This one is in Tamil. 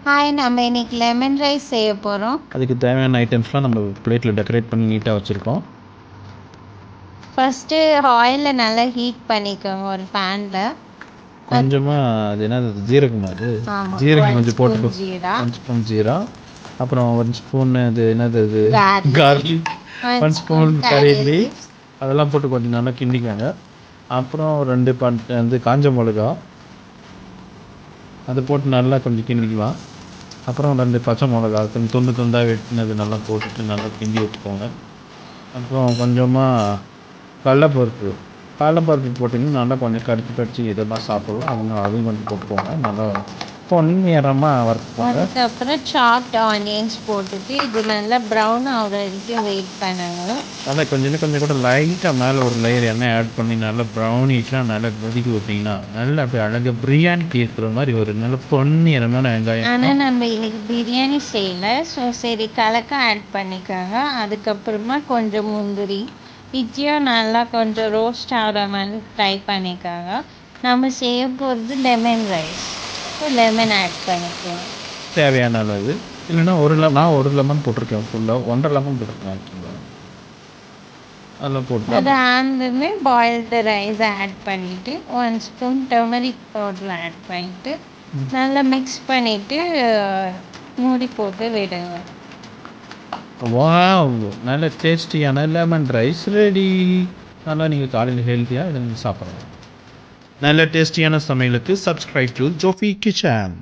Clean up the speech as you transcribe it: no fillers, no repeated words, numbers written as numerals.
ஹாய், நம்ம இன்னைக்கு லெமன் ரைஸ் செய்ய போகிறோம். அதுக்கு தேவையான ஐட்டம்ஸ்லாம் நம்ம பிளேட்டில் டெக்கரேட் பண்ணி நீட்டாக வச்சுருக்கோம். ஃபஸ்ட்டு ஆயிலை நல்லா ஹீட் பண்ணிக்கோங்க ஒரு பேனில். கொஞ்சமாக அது என்னது ஜீரகம், அது ஆமாம், ஜீரகம் கொஞ்சம் போட்டு ஜீரா, 1 ஸ்பூன் ஜீரா, அப்புறம் 1 ஸ்பூன் அது என்னது அது Garlic. கார்லிக், 1 ஸ்பூன் கறி curry லீவ்ஸ், அதெல்லாம் போட்டு கொஞ்சம் நல்லா கிண்டிக்காங்க. அப்புறம் 2 வந்து காஞ்ச மிளகா அதை போட்டு நல்லா கொஞ்சம் கிண்டிக்கலாம். அப்புறம் 2 பச்சை மிளகா கொஞ்சம் துண்டு துண்டாக வெட்டினது நல்லா போட்டுட்டு நல்லா கிண்டி வச்சுக்கோங்க. அப்புறம் கொஞ்சமாக கடலைப்பருப்பு போட்டிங்கன்னா நல்லா கொஞ்சம் கடிச்சு இதெல்லாம் சாப்பிடலாம். அதையும் கொஞ்சம் போட்டுக்கோங்க. நல்லா பொன்னிறமாக வறுத்துக்கோங்க. அதுக்கப்புறம் சாப்ட் ஆனியன்ஸ் போட்டுட்டு இது நல்லா ப்ரௌன் ஆகிற வரைக்கும் வெயிட் பண்ணுங்க. நல்லா கொஞ்சம் கூட லைட்டாக மேலே ஒரு லேயர் எண்ணெய் ஆட் பண்ணி நல்லா ப்ரௌனிஷ்லாம் நல்லா கொதிக்க விட்டிங்கன்னா நல்லா அப்படியே அழகாக பிரியாணி கேட்குற மாதிரி ஒரு நல்ல பொன்னிறமான வெங்காயம். ஆனால் நம்ம இன்னைக்கு பிரியாணி செய்யலை, ஸோ சரி கலக்க ஆட் பண்ணிக்கோங்க. அதுக்கப்புறமா கொஞ்சம் முந்திரி இதையும் நல்லா கொஞ்சம் ரோஸ்ட் ஆகிற மாதிரி ஃப்ரை பண்ணிக்கோங்க. நம்ம செய்ய போகிறது lemon rice, so lemon add பண்ணிக்கோங்க தேவையான அளவு. இல்லைன்னா நான் 1 லெமன் போட்டிருக்கேன், ஃபுல்லாக 1.5 லெமன் போட்டிருக்கேன் ஆக்சுவலாக. அதெல்லாம் போட்டு அது ஆனதுமே பாயில்டு ரைஸ் ஆட் பண்ணிவிட்டு 1 ஸ்பூன் டர்மரிக் பவுடர் ஆட் பண்ணிவிட்டு நல்லா மிக்ஸ் பண்ணிவிட்டு மூடி போட்டு விடுங்க. வாவ், நல்ல டேஸ்டியான லெமன் ரைஸ் ரெடி. நல்லா நீங்கள் காலையில் ஹெல்த்தியாக இதை நீங்கள் சாப்பிடலாம். நல்ல டேஸ்டியான சமையலுக்கு சப்ஸ்கிரைப் டு ஜோஃபி கிச்சன்.